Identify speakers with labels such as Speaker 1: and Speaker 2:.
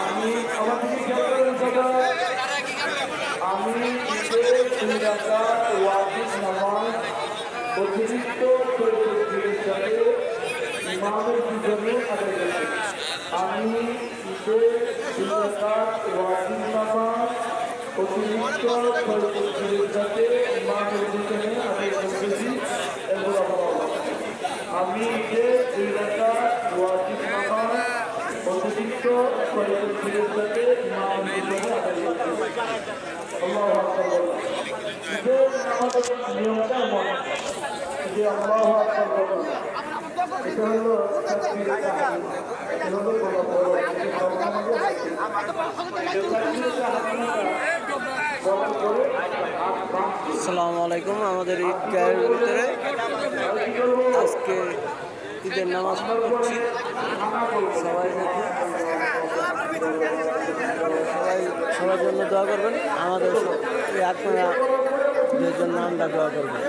Speaker 1: আমি আমার দিকে খেয়াল করেন সবাই। আমি ওয়াজিব নামাজ অতিরিক্ত শরীরের সাথে ইমামের পিছনে আদায় করছি। আমি ওয়াজিব নামাজ অতিরিক্ত শরীরের সাথে ইমামের পিছনে আদায় করতেছি এবং আমি দুই রাকাত ওয়াজিব নামাজ অতিরিক্ত শরীরের সাথে ইমামের পিছনে আদায় করতেছি। আল্লাহু আকবার। আমাদের নিয়মটা এমন যে আল্লাহু আকবার বলা, এটা হলো
Speaker 2: আসসালামু আলাইকুম। আমাদের ঈদগাহের ভিতরে আজকে ঈদের নামাজ পড়ছি। সবাই সবার জন্য দোয়া করবেন। আমাদের আপনারা জন্য আমরা দোয়া করবেন।